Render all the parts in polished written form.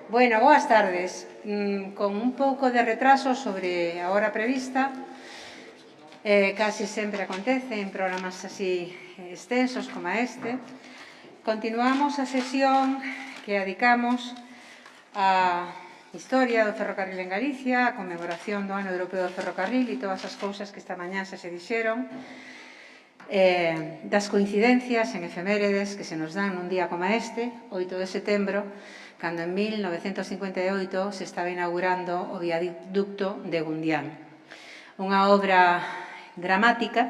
Bueno, boas tardes. Con un pouco de retraso sobre a hora prevista, casi sempre acontece en programas así extensos como este, continuamos a sesión que dedicamos á historia do ferrocarril en Galicia, a conmemoración do Ano Europeo do Ferrocarril e todas as cousas que esta mañá se dixeron, das coincidencias en efemérides que se nos dan nun día como este, 8 de setembro, cando en 1958 se estaba inaugurando o viaducto de Gundián. Unha obra dramática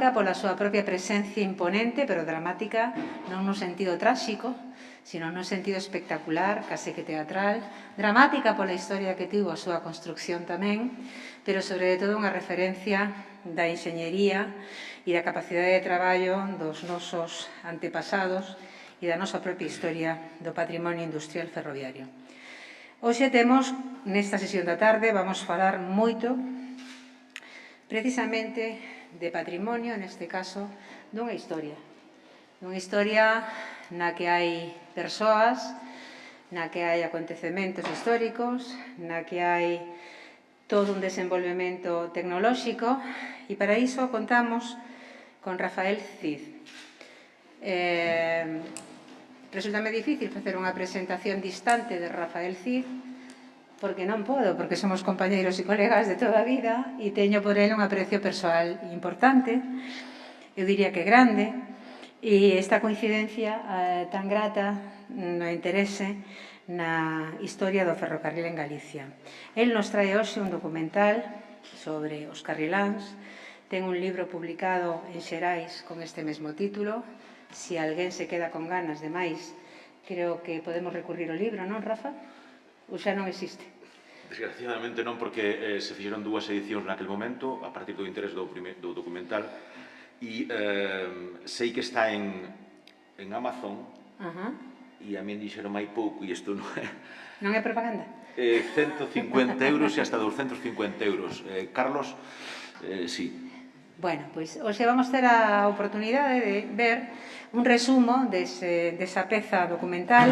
pola súa propia presencia imponente, pero dramática non no sentido tráxico, sino no sentido espectacular, case que teatral, dramática pola historia que tivo a súa construcción tamén, pero sobre todo unha referencia da enxeñería e da capacidade de traballo dos nosos antepasados e da nosa propia historia do patrimonio industrial ferroviario. Hoxe temos, nesta sesión da tarde, vamos falar moito precisamente de patrimonio, neste caso, dunha historia na que hai persoas, na que hai acontecementos históricos, na que hai todo un desenvolvemento tecnolóxico e para iso contamos con Rafael Cid. Resultame difícil facer unha presentación distante de Rafael Cid porque non podo, porque somos compañeiros e colegas de toda a vida e teño por ele un aprecio persoal importante, eu diría que grande, e esta coincidencia tan grata no interese na historia do ferrocarril en Galicia. El nos trae hoxe un documental sobre os carriláns, ten un libro publicado en Xerais con este mesmo título. Se alguén se queda con ganas de máis, creo que podemos recurrir ao libro, non, Rafa? Ou xa non existe? Desgraciadamente non, porque se fixeron dúas edicións naquel momento, a partir do interés do documental, e sei que está en Amazon, e a min dixeron mai pouco, e isto non é... Non é propaganda? 150 euros e hasta 250 euros. Carlos, sí. Bueno, pois hoxe vamos ter a oportunidade de ver un resumo desa peza documental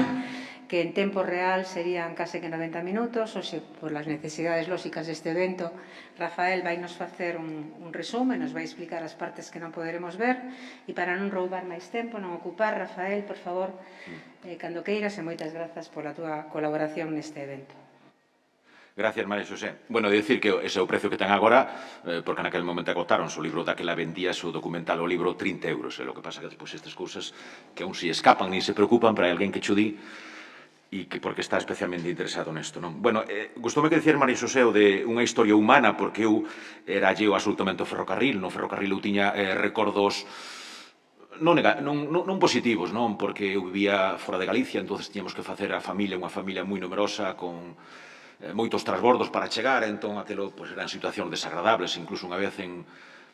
que en tempo real serían case que 90 minutos. Hoxe, por las necesidades lóxicas deste evento, Rafael vai nos facer un resumo e nos vai explicar as partes que non poderemos ver, e para non roubar máis tempo, non ocupar, Rafael, por favor, cando queiras, e moitas grazas pola túa colaboración neste evento. Gracias, María Xosé. Bueno, decir que ese é o precio que ten agora, porque naquele momento agotaron o libro daquela vendía o documental, o libro 30 euros. O que pasa que despois estas cousas que aún si escapan ni se preocupan, para alguén que cho di e que porque está especialmente interesado nesto, non? Bueno, gustoume que dicir María Xosé o de unha historia humana, porque eu era alleo absolutamente ao ferrocarril. No ferrocarril eu tiña recordos non positivos, non? Porque eu vivía fora de Galicia, entonces tiñamos que facer a familia, unha familia moi numerosa, con moitos transbordos para chegar, entón aquilo eran situacións desagradables. Incluso unha vez en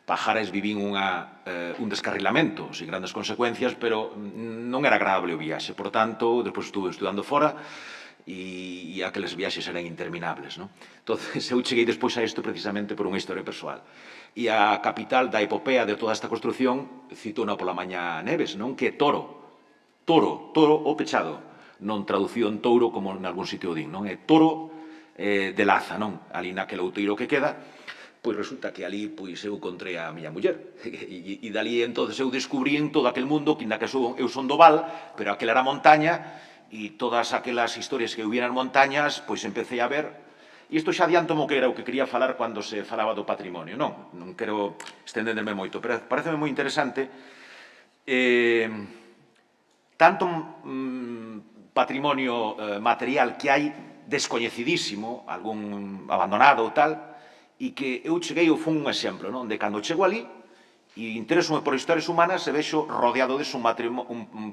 Pajares vivín un descarrilamento sin grandes consecuencias, pero non era agradable o viaxe. Por tanto, despois estuve estudando fora e aqueles viaxes eran interminables, non? Entón, eu cheguei despois a isto precisamente por unha historia persoal. E a capital da epopea de toda esta construción citona pola mañá Neves, non? Que é Toro o pechado, non traducido en touro como en algún sitio din, non? É Toro de Laza, non? Ali naquele outeiro que queda, pois resulta que ali eu encontrei a miña muller, e dali entonces eu descubrín todo aquel mundo, que ainda que eu son do Val, pero aquela era montaña, e todas aquelas historias que eu vi nas montañas, pois empecé a ver, e isto xa adianto mo que era o que quería falar cando se falaba do patrimonio, non quero estenderme moito, pero pareceme moi interesante tanto patrimonio material que hai descoñecidísimo, algún abandonado ou tal, e que eu cheguei ou fun un exemplo, non? De cando chego ali e intereso-me por historias humanas e vexo rodeado deso un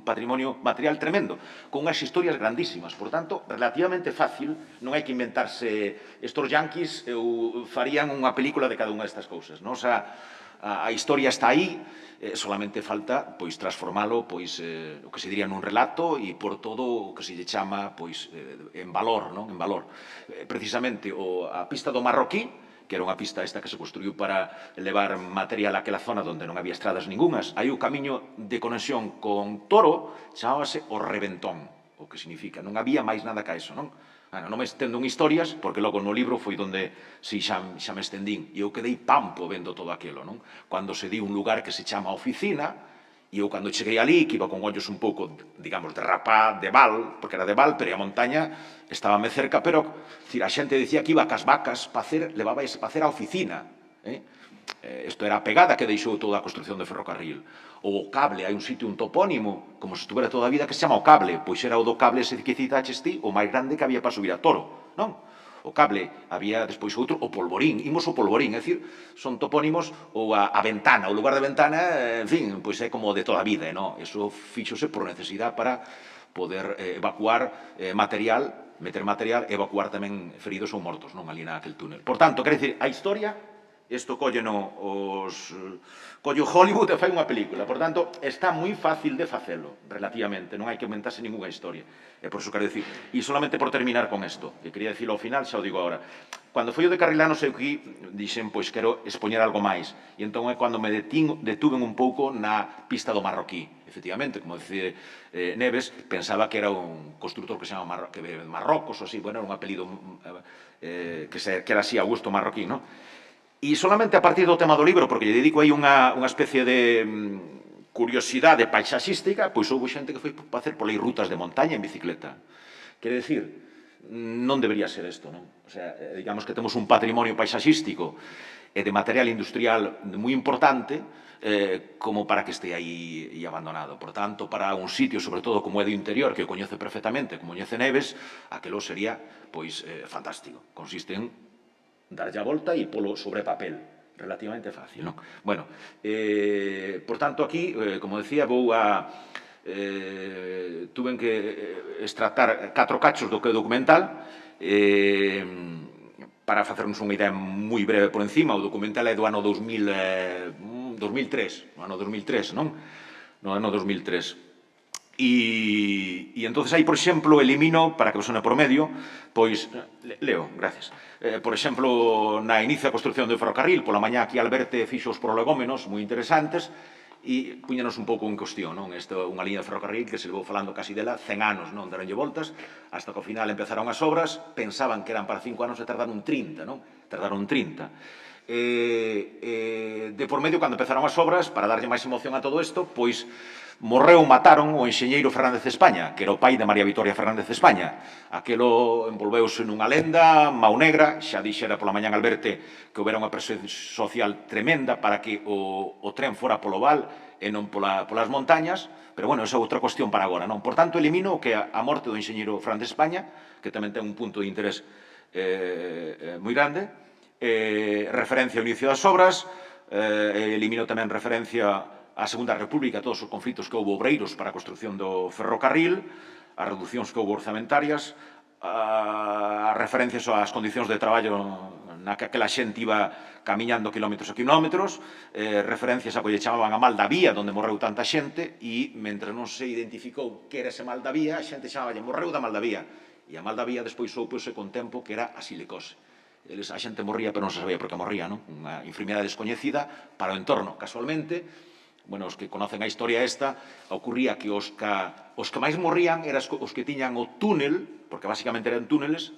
patrimonio material tremendo, con unhas historias grandísimas. Por tanto, relativamente fácil, non hai que inventarse estos yanquis, farían unha película de cada unha destas cousas, non? O sea, a historia está aí, solamente falta transformalo o que se diría nun relato e por todo o que se lle chama en valor, non? En valor. Precisamente a pista do Marroquí, que era unha pista esta que se construiu para levar material àquela zona onde non había estradas ningunhas, aí o camiño de conexión con Toro chamábase o Reventón. O o que significa. Non había máis nada que eso, non? Non me estendo en historias, porque logo no libro foi onde xa me estendín. E eu quedei pampo vendo todo aquilo, non? Cando se di un lugar que se chama oficina, e eu cando cheguei ali, que iba con ollos un pouco, digamos, de rapá, de val, porque era de val, pero a montaña estábame cerca, pero a xente dicía que iba cas vacas levaba para facer a oficina. Isto era a pegada que deixou toda a construcción de ferrocarril. O cable, hai un sitio, un topónimo, como se estuvera toda a vida, que se chama o cable. Pois era o do cable ese que citaches ti, o máis grande que había para subir a Toro, non? O cable, había despois outro, o polvorín, imos o polvorín, é dicir, son topónimos, ou a ventana, o lugar de ventana, en fin, pois é como de toda a vida, non? Eso fíxose por necesidade para poder evacuar material, meter material, evacuar tamén feridos ou mortos, non? Ali naquel túnel. Por tanto, quer dicir, a historia, isto colle Hollywood e fai unha película. Por tanto, está moi fácil de facelo, relativamente. Non hai que inventarse ninguna historia. E por iso quero dicir. E solamente por terminar con isto, que quería dicirlo ao final, xa o digo agora. Cando foi o de Carrilanos, eu aquí dixen, pois, quero expoñer algo máis. E entón é cando me detuven un pouco na pista do marroquí. Efectivamente, como dice Neves, pensaba que era un constructor que se chama Marrocos, ou así, bueno, era un apelido que era así, Augusto Marroquí, non? E solamente a partir do tema do libro, porque lle dedico aí unha especie de curiosidade paisaxística, pois houve xente que foi facer por aí rutas de montaña en bicicleta. Quere dicir, non debería ser isto, non? O sea, digamos que temos un patrimonio paisaxístico e de material industrial moi importante como para que este aí abandonado. Por tanto, para un sitio, sobre todo como é do interior, que o coñece perfectamente, como coñece Neves, aquelo sería, pois, fantástico. Consiste en darlle a volta e polo sobre papel. Relativamente fácil, non? Bueno, por tanto, aquí, como decía, tuven que extractar 4 cachos do que é documental para facernos unha idea moi breve por encima. O documental é do ano 2003, no ano 2003, non? No ano 2003. E entonces aí, por exemplo, elimino, para que vos sone por medio, pois, leo, gracias, por exemplo, na inicio da construcción do ferrocarril, pola mañá aquí Alberte fixo os prolegómenos moi interesantes, e puñanos un pouco en cuestión, non? Isto é unha liña de ferrocarril que se levou falando casi dela 100 anos, non? Daronlle voltas, hasta que ao final empezaron as obras, pensaban que eran para 5 anos e tardaron 30, non? Tardaron 30. De por medio, cando empezaron as obras, para darlle máis emoción a todo isto, pois mataron o enxeñeiro Fernández de España, que era o pai de María Vitoria Fernández de España. Aquelo envolveuse nunha lenda mau negra, xa dixera pola mañán Alberte que houbera unha presión social tremenda para que o tren fora polo val e non polas montañas, pero, bueno, esa é outra cuestión para agora, non? Por tanto, elimino que a morte do enxeñeiro Fernández de España, que tamén ten un punto de interés moi grande, referencia ao inicio das obras, elimino tamén referencia a Segunda República, todos os conflitos que houve obreiros para a construcción do ferrocarril, as reduccións que houve orzamentarias, as referencias ás condicións de traballo na que aquela xente iba camiñando quilómetros e quilómetros, referencias a que lle chamaban a mal da vía, onde morreu tanta xente, e, mentre non se identificou que era ese mal da vía, a xente chamaballe morreu da mal da vía. E a mal da vía despois soupose con tempo que era a silicose. A xente morría, pero non se sabía por que morría, non? Unha enfermidade descoñecida para o entorno. Casualmente, bueno, os que conocen a historia esta, ocurría que os que máis morrían eran os que tiñan o túnel, porque basicamente eran túneles,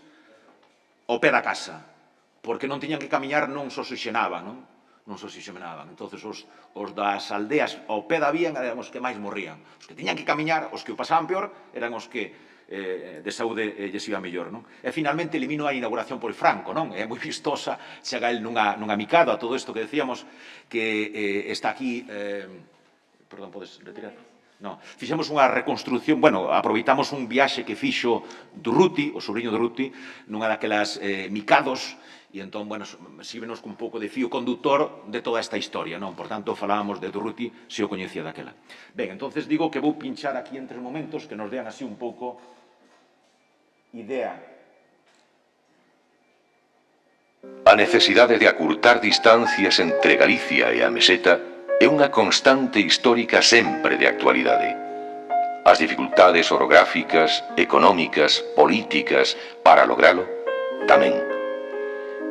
ao pé da casa, porque non tiñan que camiñar, non se oxigenaban, non? Non se oxigenaban. Entón, os das aldeas ao pé da vía eran os que máis morrían. Os que tiñan que camiñar, os que o pasaban peor, eran os que de saúde lles iba mellor, non? E finalmente elimino a inauguración por Franco, non? É moi vistosa, chega el nunha micado a todo isto que decíamos, que está aquí, perdón, podes retirar? No, fixemos unha reconstrucción, bueno, aproveitamos un viaxe que fixo Durruti, o sobrinho Durruti, nunha daquelas micados, e entón, bueno, sívenos cun pouco de fío conductor de toda esta historia, non? Por tanto, falábamos de Durruti, se o coñecía daquela. Ben, entonces digo que vou pinchar aquí en 3 momentos que nos dean así un pouco idea. A necesidade de acurtar distancias entre Galicia e a meseta é unha constante histórica sempre de actualidade. As dificultades orográficas, económicas, políticas para logralo, tamén.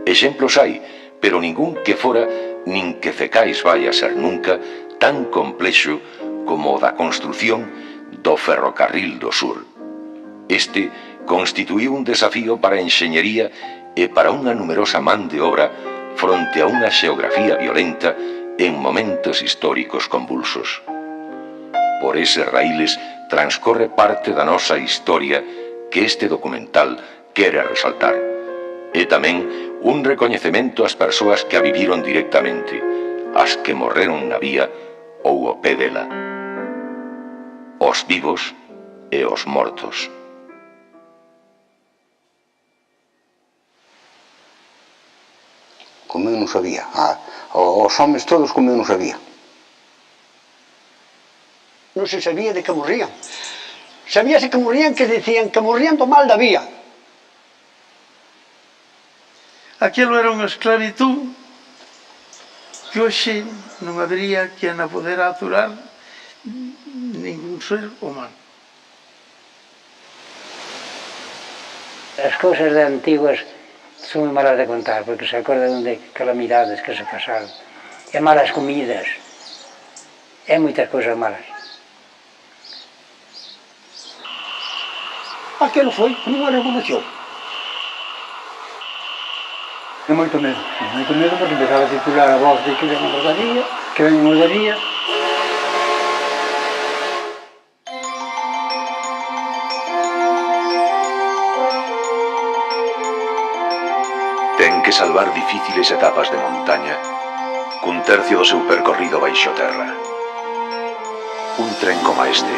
Exemplos hai, pero ningún que fora, nin que cecais vai a ser nunca, tan complexo como o da construción do ferrocarril do sur. Este constituíu un desafío para a enxeñería e para unha numerosa man de obra fronte a unha xeografía violenta en momentos históricos convulsos. Por eses raíles transcorre parte da nosa historia que este documental quere resaltar. E tamén un recoñecemento ás persoas que a viviron directamente, as que morreron na vía ou ao pé dela. Os vivos e os mortos. Como eu non sabía. Os homes todos como eu non sabía. Non se sabía de que morrían. Sabíase que morrían, que decían que morrían do mal da vía. Aquilo era unha esclavitud que hoxe non habería quen a poder aturar ningún ser humano. As cousas de antiguas son moi malas de contar, porque se acordan de calamidades que se pasaron, e malas comidas, e moitas cousas malas. Aquilo foi unha revolución. E moito medo porque empezaba a circular a voz de que ven os da vía, que ven os da vía. Ten que salvar difíciles etapas de montaña cun tercio do seu percorrido baixo terra. Un tren como este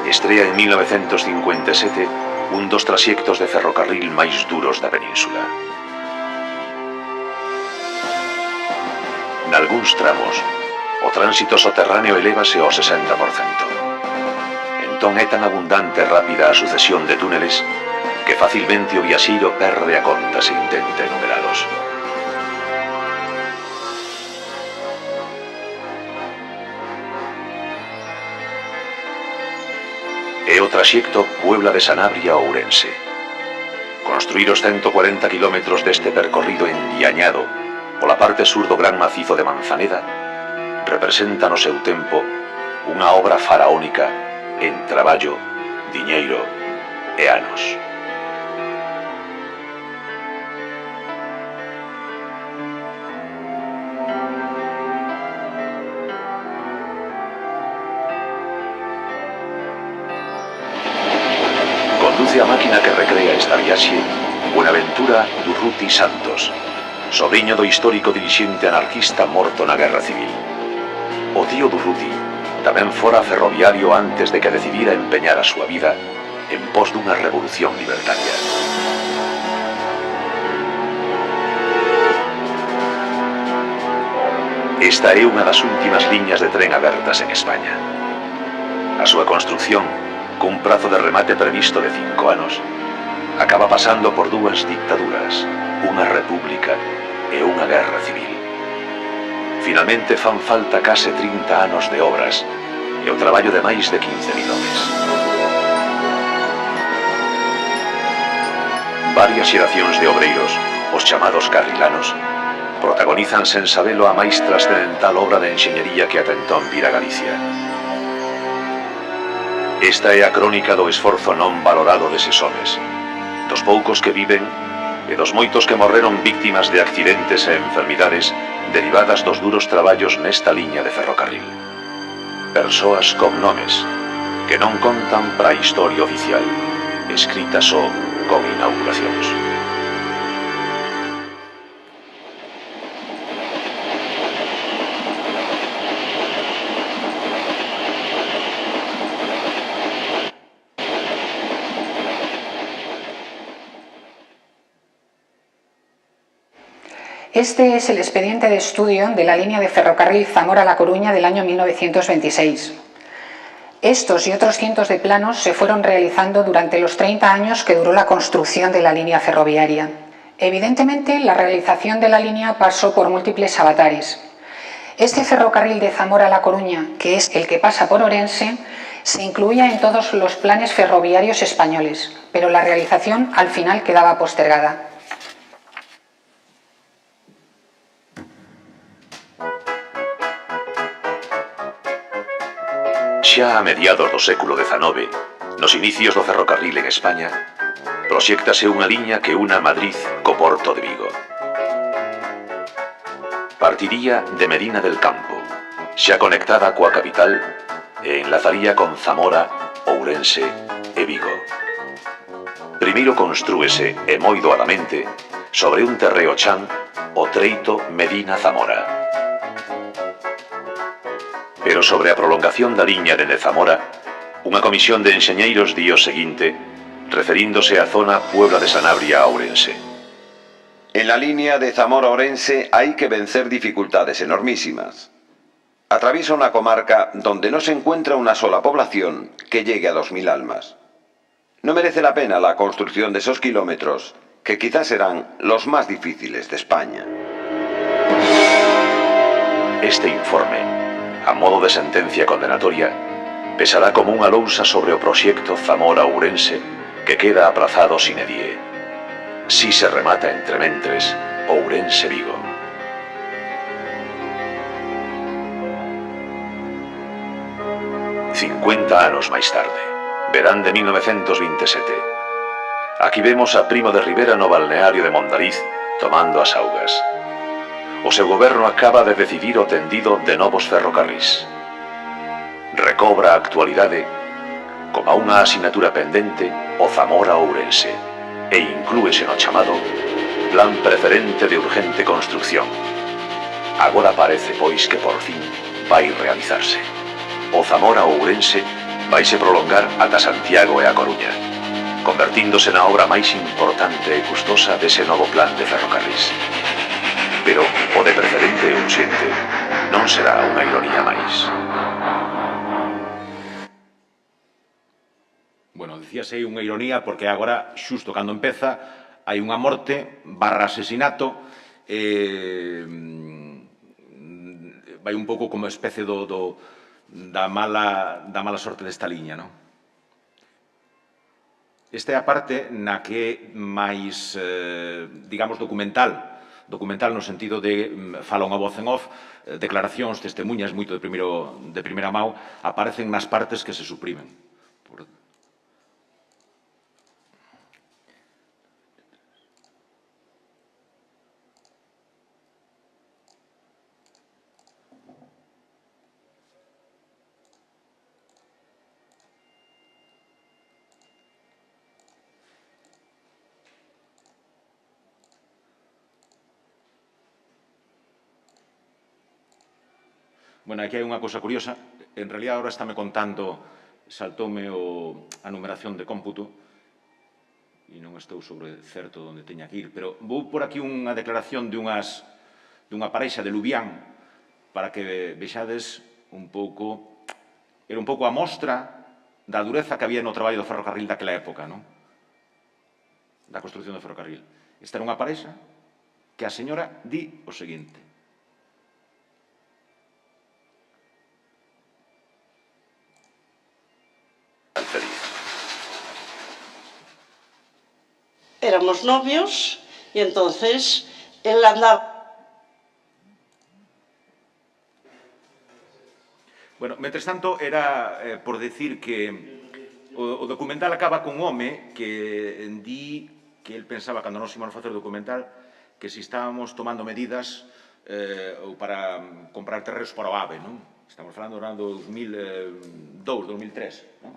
estrea en 1957 un dos traxectos de ferrocarril máis duros da península. Nalgúns tramos, o tránsito soterráneo elévase ao 60%. Entón é tan abundante e rápida a sucesión de túneles que facilmente o viaxeiro perde a conta se intenta enumeralos. É o traxecto Puebla de Sanabria a Ourense. Construir os 140 kilómetros deste percorrido endiañado pola parte sur do gran macizo de Manzaneda representa no seu tempo unha obra faraónica en traballo, diñeiro e anos. Conduce a máquina que recrea esta viaxe Buenaventura Durruti Santos, sobrinho do histórico dirixente anarquista morto na Guerra Civil. O tío Durruti tamén fora ferroviario antes de que decidira empeñar a súa vida en pos dunha revolución libertaria. Esta é unha das últimas liñas de tren abertas en España. A súa construción, cun prazo de remate previsto de 5 anos, acaba pasando por dúas dictaduras, unha república e unha guerra civil. Finalmente fan falta case 30 anos de obras e o traballo de máis de 15.000 homes. Varias xeracións de obreiros, os chamados carrilanos, protagonizan sen sabelo a máis trascendental obra de enxeñería que ata entón vira Galicia. Esta é a crónica do esforzo non valorado deses homes, dos poucos que viven e dos moitos que morreron víctimas de accidentes e enfermidades derivadas dos duros traballos nesta liña de ferrocarril. Persoas con nomes que non contan para a historia oficial, escrita só con inauguracións. Este es el expediente de estudio de la línea de ferrocarril Zamora-La Coruña del año 1926. Estos y otros cientos de planos se fueron realizando durante los 30 años que duró la construcción de la línea ferroviaria. Evidentemente, la realización de la línea pasó por múltiples avatares. Este ferrocarril de Zamora-La Coruña, que es el que pasa por Orense, se incluía en todos los planes ferroviarios españoles, pero la realización al final quedaba postergada. Xa a mediados do século XIX, Nos inicios do ferrocarril en España, proxéctase unha liña que una Madrid co Porto de Vigo. Partiría de Medina del Campo, xa conectada coa capital, e enlazaría con Zamora, Ourense e Vigo. Primeiro construíse, e moi doadamente, sobre un terreo chan, o treito Medina-Zamora. Pero sobre a prolongación da liña dende Zamora, unha comisión de enxeñeiros di o seguinte, referíndose á zona Puebla de Sanabria a Ourense. En la línea de Zamora-Orense hay que vencer dificultades enormísimas. Atraviesa una comarca donde no se encuentra una sola población que llegue a 2000 almas. No merece la pena la construcción de esos kilómetros, que quizás serán los más difíciles de España. Este informe, a modo de sentencia condenatoria, pesará como unha lousa sobre o proxecto Zamora-Ourense que queda aprazado sine die. Si se remata entre mentres Ourense-Vigo. Anos máis tarde, verán de 1927. Aquí vemos a Primo de Rivera no balneario de Mondariz tomando as augas. O seu goberno acaba de decidir o tendido de novos ferrocarrís. Recobra a actualidade como a unha asignatura pendente o Zamora-Ourense e inclúese no chamado Plan Preferente de Urgente Construcción. Agora parece, pois, que por fin vai realizarse. O Zamora-Ourense vaise prolongar ata Santiago e a Coruña, convertíndose na obra máis importante e custosa dese novo plan de ferrocarrís. Pero o de preferente e urxente non será unha ironía máis. Bueno, dicíase aí unha ironía porque agora, xusto cando empeza, hai unha morte barra asesinato, vai un pouco como especie da mala sorte desta liña, non? Esta é a parte na que máis, digamos, documental no sentido de fala unha voz en off, declaracións, testemunhas moito de primeira mão, aparecen nas partes que se suprimen. Bueno, aquí hai unha cousa curiosa. En realidad, agora estáme contando, saltoume a numeración de cómputo e non estou sobre certo onde teña que ir, pero vou por aquí unha declaración dunha parexa de Lubián para que vexades un pouco, era un pouco a mostra da dureza que había no traballo do ferrocarril daquela época, non? Da construcción do ferrocarril. Esta era unha parexa que a señora di o seguinte: éramos novios y entonces él andaba. Bueno, mentres tanto, era por decir que o documental acaba cun home que di que el pensaba, cando nos íbamos a facer o documental, que se estábamos tomando medidas ou para comprar terreos para o AVE, non? Estamos falando do ano 2002, 2003, non?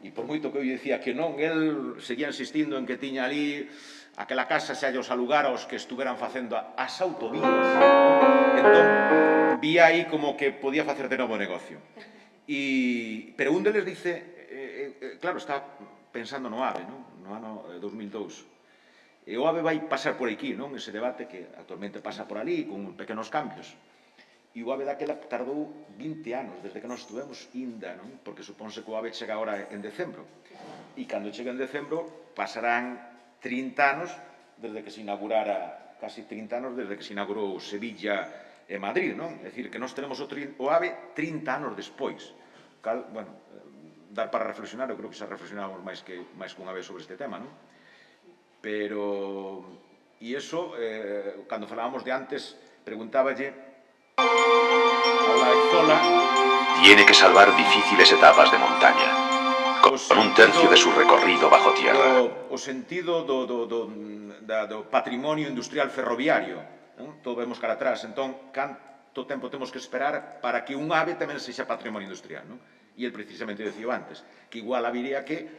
E por moito que eu dicía que non, el seguía insistindo en que tiña ali aquela casa xa os alugara aos que estuveran facendo as autovías. Entón, vi aí como que podía facer de novo negocio. Pero un deles dice, claro, está pensando no AVE, non? No ano 2002. E o AVE vai pasar por aquí, non? Ese debate que actualmente pasa por ali, con pequenos cambios. E o AVE daquela tardou 20 anos, desde que nos estuvemos inda, non? Porque supónse que o AVE chega agora en decembro. E cando chega en decembro, pasarán 30 anos desde que se inaugurara, casi 30 anos desde que se inaugurou Sevilla e Madrid, non? É dicir, que nós tenemos o AVE 30 anos despois. Bueno, dar para reflexionar, eu creo que xa reflexionamos máis que unha vez sobre este tema, non? Pero, e iso, cando falábamos de antes, preguntáballe a Olaizola. Tiene que salvar difíciles etapas de montaña. con un tercio de su recorrido bajo tierra. O sentido do patrimonio industrial ferroviario. Todo vemos cara atrás. Entón, canto tempo temos que esperar para que un ave tamén sexa patrimonio industrial, non? E el precisamente dicía antes, que igual habería que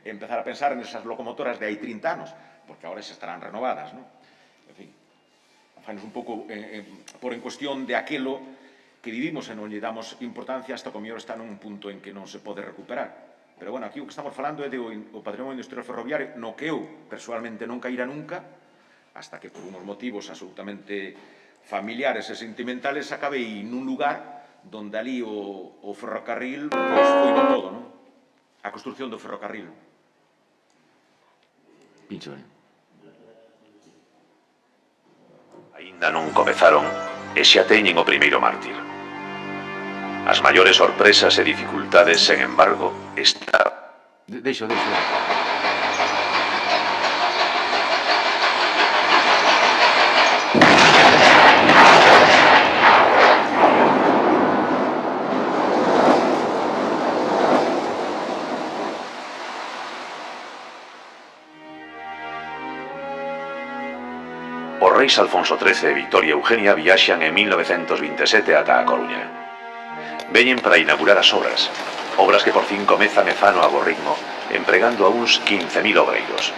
empezar a pensar nesas locomotoras de hai 30 anos, porque agora xa estarán renovadas, non? En fin, fainos un pouco por en cuestión de aquelo que vivimos e non lle damos importancia hasta que o mellor está nun punto en que non se pode recuperar. Pero, bueno, aquí o que estamos falando é do patrimonio industrial ferroviario, no que eu, persoalmente, non caíra nunca, hasta que, por unos motivos absolutamente familiares e sentimentales, acabei nun lugar donde ali o ferrocarril foi no todo, non? A construción do ferrocarril. Pincho, Aínda non comezaron e xa teñen o primeiro mártir. As maiores sorpresas e dificultades, sen embargo, está... Deixo. Os reis Alfonso XIII e Victoria Eugenia viaxan en 1927 ata a Coruña. Veñen para inaugurar as obras que por fin comezan e fano a bo ritmo, empregando a uns 15.000 obreiros.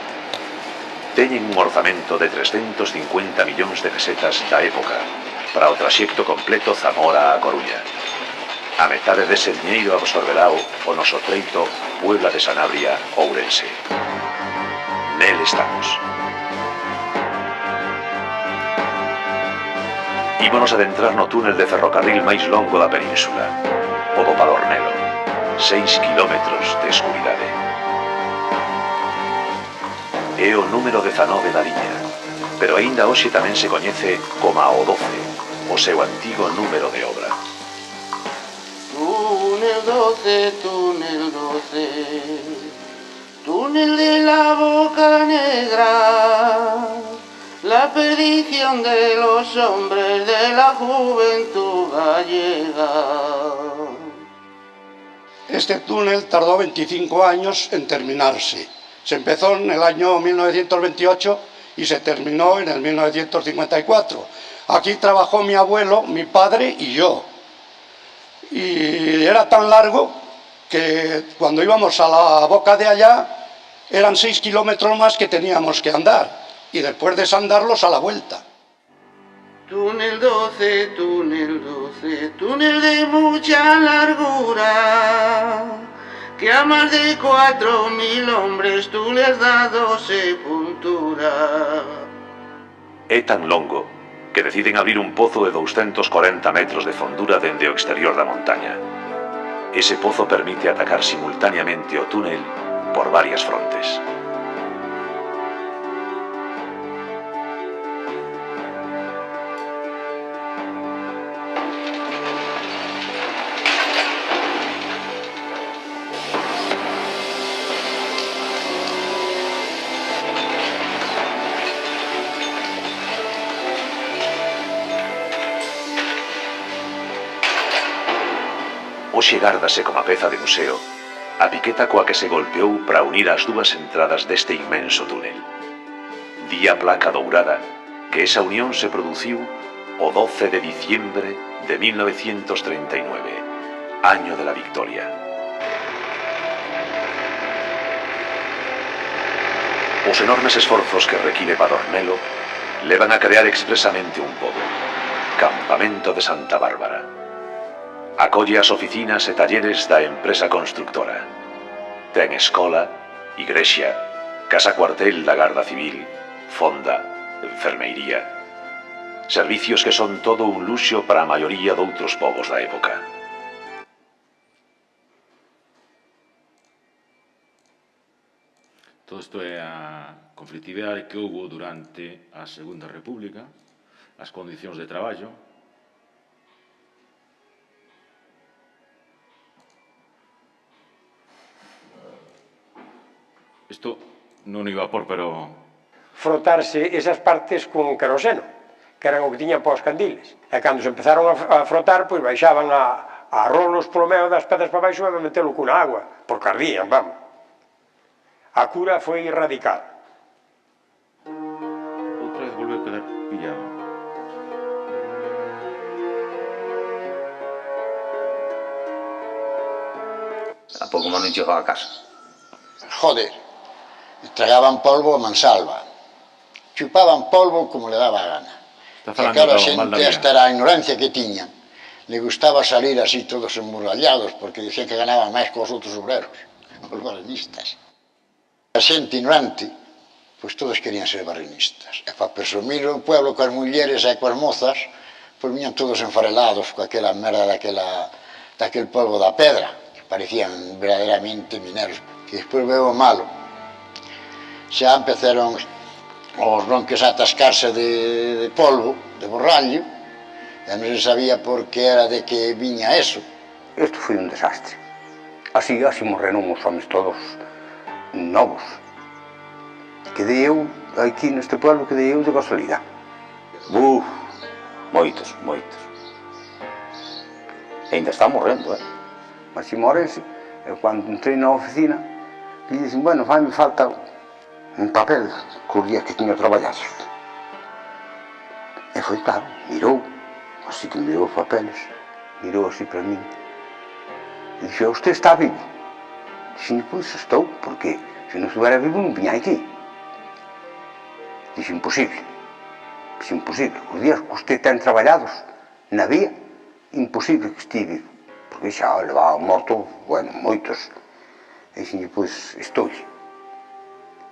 Teñen un orzamento de 350 millóns de pesetas da época para o traxecto completo Zamora a Coruña. A metade dese diñeiro absorberá o noso treito Puebla de Sanabria, Ourense. Nel estamos. Ímonos adentrar no túnel de ferrocarril máis longo da península, o do Padornelo, 6 kilómetros de escuridade. É o número 19 da liña, pero aínda hoxe tamén se coñece como o 12, o seu antigo número de obra. Túnel 12, túnel 12, túnel de la boca negra, la perdición de los hombres de la juventud gallega. Este túnel tardó 25 años en terminarse. Se empezó en el año 1928 y se terminó en el 1954. Aquí trabajó mi abuelo, mi padre y yo. Y era tan largo que cuando íbamos a la boca de allá eran 6 kilómetros más que teníamos que andar. Y después desandarlos a la vuelta. Túnel 12, túnel 12, túnel de mucha largura, que a más de 4.000 hombres tú le has dado sepultura. É tan longo que deciden abrir un pozo de 240 metros de fondura dende o exterior da montaña. Ese pozo permite atacar simultaneamente o túnel por varias frontes. Hoxe gárdase como peza de museo a piqueta coa que se golpeou para unir as dúas entradas deste inmenso túnel. Di a placa dourada que esa unión se produciu o 12 de diciembre de 1939, año de la victoria. Os enormes esforzos que require Padornelo levan a crear expresamente un pobo, Campamento de Santa Bárbara. Acolle as oficinas e talleres da empresa constructora. Ten escola, igrexa, casa cuartel da Garda Civil, fonda, enfermeiría. Servicios que son todo un luxo para a maioría doutros povos da época. Todo isto é a conflictividade que houve durante a Segunda República, as condicións de traballo. Isto non iba por, pero... Frotarse esas partes con queroseno, que eran o que tiñan para os candiles. E cando se empezaron a frotar, pois baixaban a rolos polo medio das pedras para baixo e a metelo cunha agua, porque ardían, vamos. A cura foi radical. Outra vez volveu a quedar pillado. A pouco máis non chegou a casa. Joder, tragaban polvo a mansalva, chupaban polvo como le daba a gana. E claro, a xente, hasta era a ignorancia que tiñan, le gustaba salir así todos emburgallados, porque dicían que ganaban máis que os outros obreros, os barrenistas. A xente ignorante, pois todos querían ser barrenistas. E para presumir o pueblo coas mulleres e coas mozas, pois viñan todos enfarelados coa aquela merda daquel polvo da pedra, que parecían verdadeiramente mineros. Que despois veo o malo. Xa empezaron os bronquios a atascarse de polvo, de borrallo, e non se sabía por que era de que viña eso. Isto foi un desastre. Así morreron os homes todos novos. Quedei eu, aquí neste pueblo, quedei eu de casualidade. Moitos. E ainda está morrendo, Mas se morrese, cando entrei na oficina, e dicen, bueno, me falta un papel cos días que tiño traballado. E foi claro, mirou, así que mirou os papeles, mirou así para min. E dixo, usted está vivo? Dixen, pois estou, porque se non estuviera vivo non viña aquí. Dixo, imposible. Dixo, imposible. Os días que usted ten traballados na vía, imposible que estive vivo. Porque xa levaba morto, bueno, moitos. E dixen, pois estou.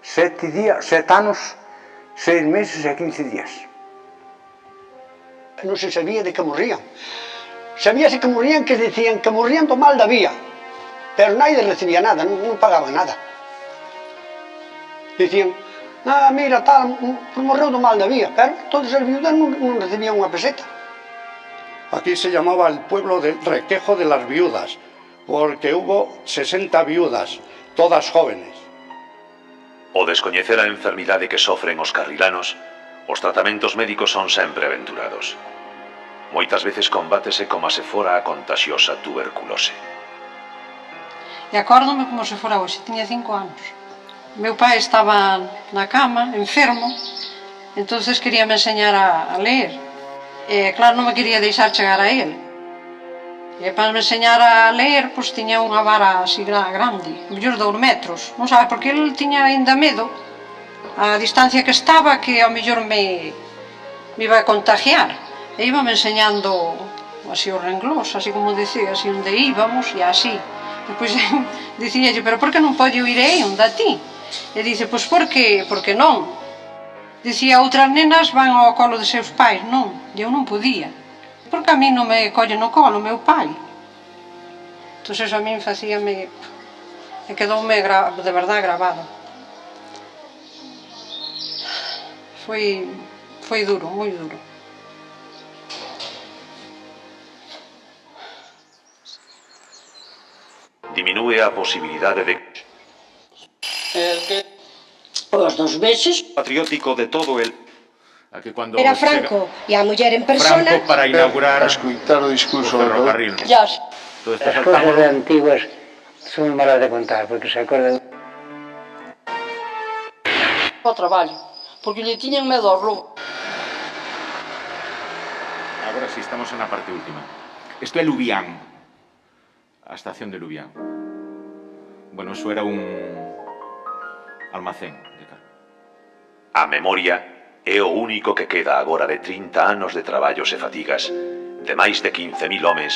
7 anos, 6 meses e 15 días. Non se sabía de que morrían. Sabíase que morrían, que decían que morrían do mal da vía. Pero nadie recibía nada, non pagaban nada. Dicían, mira, tal, morreu do mal da vía, pero todas as viudas non recibían unha peseta. Aquí se llamaba el pueblo del Requejo de las Viudas, porque hubo 60 viudas, todas jóvenes. Ao descoñecer a enfermidade que sofren os carrilanos, os tratamentos médicos son sempre aventurados. Moitas veces combátese como se fora a contagiosa tuberculose. E acórdome como se fora hoxe, tiña 5 anos. Meu pai estaba na cama, enfermo, entonces queríame enseñar a ler. E claro, non me quería deixar chegar a él. E para me enseñar a ler, pois tiña unha vara así grande, mellor 2 metros. Non sabe, porque ele tiña ainda medo, a distancia que estaba, que ao mellor me iba a contagiar. E íbame enseñando así os renglós, así como decía, así onde íbamos, e así. Depois dicíalle, pero por que non pode ir aí onde a ti? E dice, pois porque non. Dicía, outras nenas van ao colo de seus pais, non, e eu non podía. Porque a mí non me colle no colo, meu pai. Entón, eso a min facíame... E quedoume de verdade grabado. Foi duro, moi duro. Diminúe a posibilidade de... Os 2 meses... Patriótico de todo el... Era Franco e a muller en persona... Franco para inaugurar a escutar o discurso do ferrocarril. As cousas antiguas son malas de contar, porque se acordan... O traballo, porque lle tiñan medo ao roubo. Agora sí, estamos na parte última. Isto é Lubián. A estación de Lubián. Bueno, eso era un almacén de cal. A memoria é o único que queda agora de 30 anos de traballos e fatigas, de máis de 15.000 homes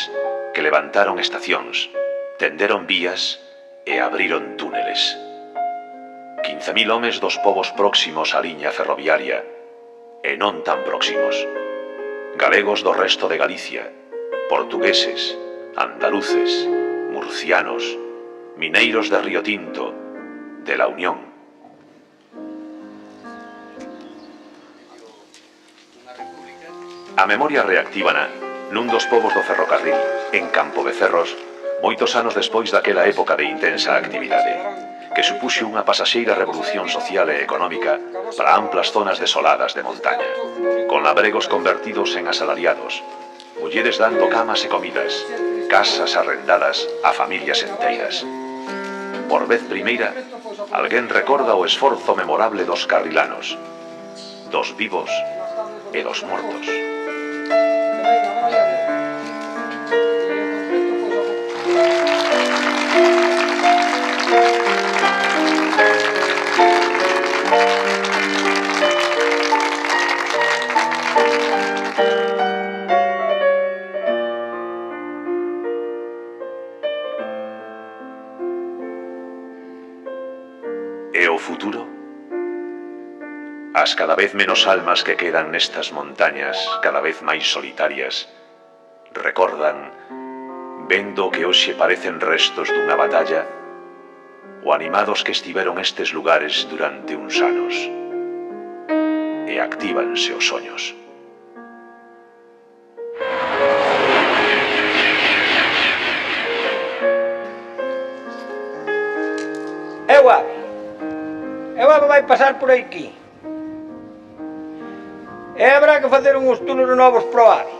que levantaron estacións, tenderon vías e abriron túneles. 15.000 homes dos povos próximos á liña ferroviaria e non tan próximos. Galegos do resto de Galicia, portugueses, andaluces, murcianos, mineiros de Río Tinto, de La Unión. A memoria reactívana nun dos povos do ferrocarril, en Campo de Cerros, moitos anos despois daquela época de intensa actividade, que supuxe unha pasaxeira revolución social e económica para amplas zonas desoladas de montaña, con labregos convertidos en asalariados, mulleres dando camas e comidas, casas arrendadas a familias enteiras. Por vez primeira, alguén recorda o esforzo memorable dos carrilanos, dos vivos e dos mortos. E o futuro? As cada vez menos almas que quedan nestas montañas, cada vez máis solitarias, recordan, vendo que hoxe parecen restos dunha batalla, o animados que estiveron estes lugares durante uns anos. E actívanse os soños. Eu ave vai pasar por aquí. E habrá que facer uns túneles novos para o ave.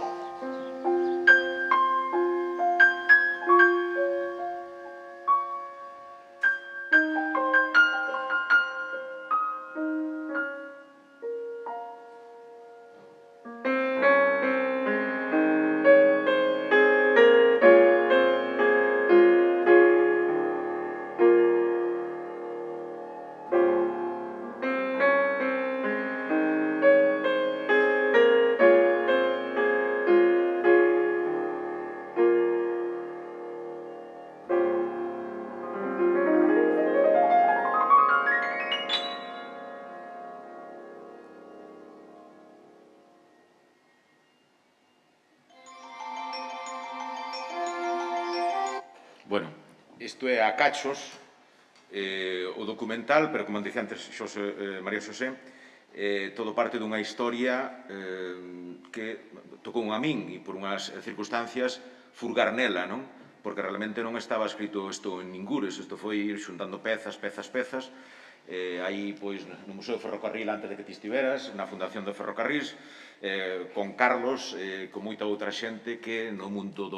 Bueno, isto é a cachos, o documental, pero como dicía antes María Xosé, todo parte dunha historia que tocou a min e por unhas circunstancias furgar nela, non? Porque realmente non estaba escrito isto en ningures, isto foi ir xuntando pezas, aí, pois, no Museo de Ferrocarril antes de que ti estiveras, na Fundación de Ferrocarrils, con Carlos, con moita outra xente que no mundo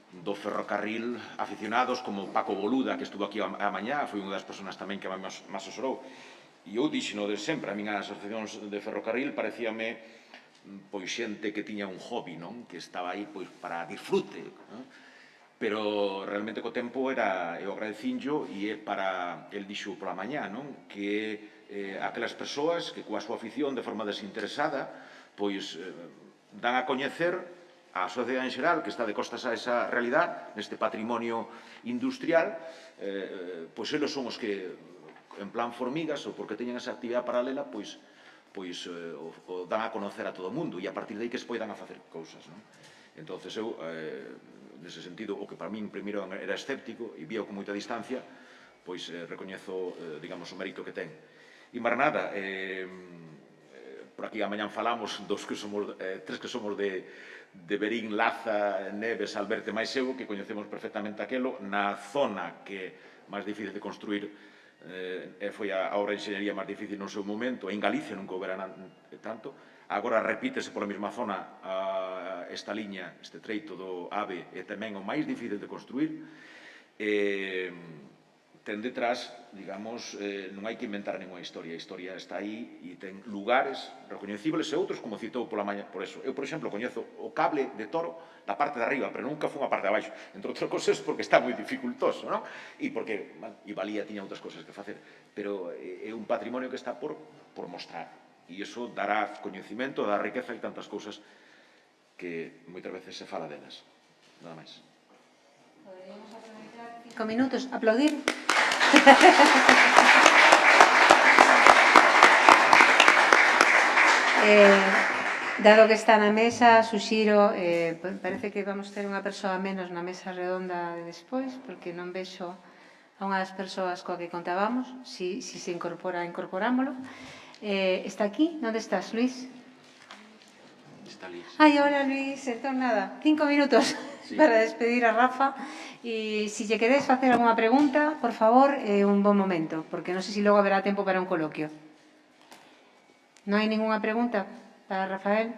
do ferrocarril aficionados, como Paco Boluda, que estuvo aquí a mañá, foi unha das persoas tamén que máis asesorou. E eu dixeno de sempre, a min as asociacións de ferrocarril parecíame pois xente que tiña un hobby, non? Que estaba aí pois para disfrute, non? Pero realmente co tempo eu agradecinllo e é para, el dixo pola mañá, non? Que aquelas persoas que coa súa afición de forma desinteresada pois dan a coñecer a sociedade en xeral, que está de costas a esa realidade, neste patrimonio industrial, pois eles son os que, en plan formigas, ou porque teñen esa actividade paralela, pois o dan a conocer a todo o mundo, e a partir de aí que se poidan a facer cousas, non? Entón, eu, nese sentido, o que para min primeiro era escéptico, e vía con moita distancia, pois recoñezo, digamos, o mérito que ten. E máis nada, por aquí a mañán falamos dos que somos, tres que somos de Berín, Laza, Neves, Alberte máis eu, que coñecemos perfectamente aquelo, na zona que máis difícil de construir foi a obra de enxeñería máis difícil no seu momento, en Galicia nunca houbera tanto, agora repítese pola mesma zona esta liña, este treito do AVE, é tamén o máis difícil de construir, ten detrás, digamos, non hai que inventar ninguna historia, a historia está aí e ten lugares recoñecibles e outros, como citou pola maña, por eso. Eu, por exemplo, coñezo o cable de Toro da parte de arriba, pero nunca fun a parte de abaixo, entre outras cosas porque está moi dificultoso, non? E porque, e Valía tiña outras cosas que facer, pero é un patrimonio que está por mostrar, e iso dará coñecimento, dará riqueza e tantas cousas que moitas veces se fala delas. Nada máis. Poderíamos aproveitar 5 minutos, aplaudir. Dado que está na mesa, suxiro, parece que vamos ter unha persoa menos na mesa redonda de despois, porque non vexo a unha das persoas coa que contábamos, si se incorpora, incorporámolo. Está aquí? Onde estás, Luis? Está Luis. Ai, hola Luis, entón nada, 5 minutos para despedir a Rafa. E se lle queredes facer alguna pregunta, por favor, é un bon momento, porque non sei se logo haberá tempo para un coloquio. Non hai ninguna pregunta para Rafael?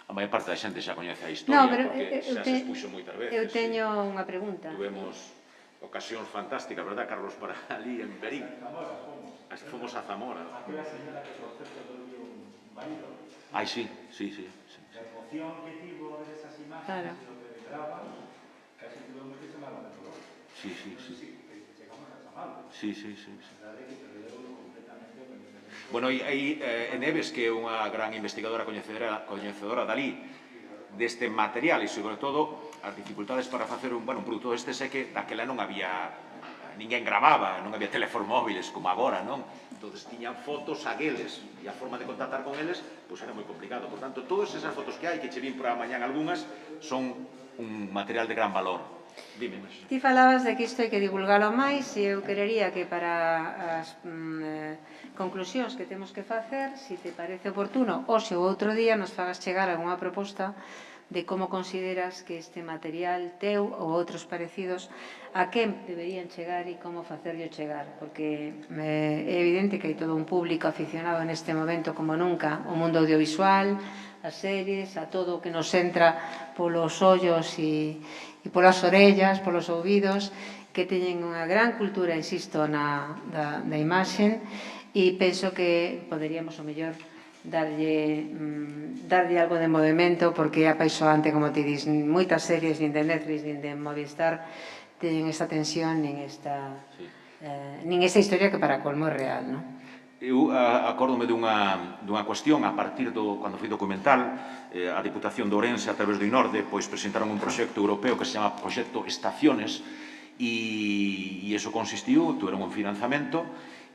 A maior parte da xente xa coñece a historia, porque xa se expuxo moitas veces. Eu teño unha pregunta. Tuvemos ocasións fantásticas, verdad, Carlos, para ali en Berín. Fomos a Zamora. Ai, sí. A emoción que tivo a ver esas imaxes e o que lembraba, casi tuvemos que chamar a meteorólogo. Sí. Chegamos a chamarlo. Sí. Bueno, aí Neves, que é unha gran investigadora coñecedora dali deste material e, sobre todo, as dificultades para facer un produto deste é que daquela non había, ninguén grababa, non había teléfonos como agora, non? Entón, tiñan fotos agueles e a forma de contactar con eles era moi complicado. Por tanto, todas esas fotos que hai, que che vin por a mañán algunhas, son un material de gran valor. Dime. Ti falabas de que isto hai que divulgalo máis e eu querería que para as conclusións que temos que facer, se te parece oportuno, hoxe ou outro día nos fagas chegar algunha proposta de como consideras que este material teu ou outros parecidos a quen deberían chegar e como facerlo chegar, porque é evidente que hai todo un público aficionado neste momento como nunca ao mundo audiovisual, as series, a todo o que nos entra polos ollos e polas orellas, polos ouvidos, que teñen unha gran cultura, insisto, da imaxe, e penso que poderíamos, o mellor, darlle algo de movimento, porque é apaixoante, como ti dis, moitas series, nin de Netflix, nin de Movistar, teñen esta tensión, nin esta historia que para colmo é real, non? Eu acórdome dunha cuestión a partir cando fui documental, a Diputación de Ourense a través do INORDE presentaron un proxecto europeo que se chama Proxecto Estaciones e iso consistiu, tuveron un financiamento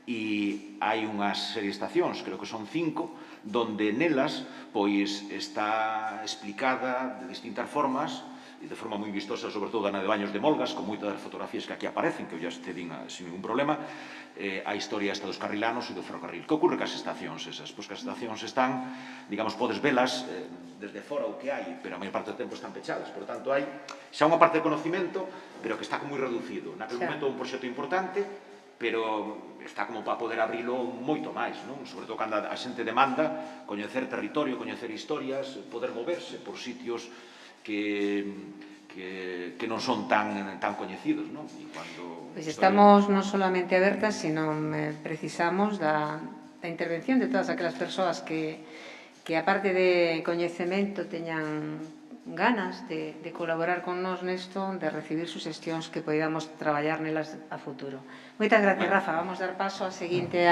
e hai unhas serie de estacións, creo que son 5, donde nelas está explicada de distintas formas e de forma moi vistosa, sobre todo Ana de Baños de Molgas, con moitas das fotografías que aquí aparecen, que eu ya te din sin ningún problema, a historia esta dos carrilanos e do ferrocarril. Que ocurre cas estacións esas? Pois que as estacións están, digamos, podes velas desde fora o que hai, pero a maior parte do tempo están pechadas. Por tanto, hai xa unha parte de conocimento, pero que está moi reducido. Naquele momento é un proxecto importante, pero está como para poder abrilo moito máis, non? Sobre todo cando a xente demanda coñecer territorio, coñecer historias, poder moverse por sitios que non son tan coñecidos, non? Pois estamos non solamente abertas, sino precisamos da intervención de todas aquelas persoas que aparte de coñecemento teñan ganas de colaborar con nós nesto, de recibir suxestións que poidamos traballar nelas a futuro. Moitas gracias, Rafa. Vamos dar paso á seguinte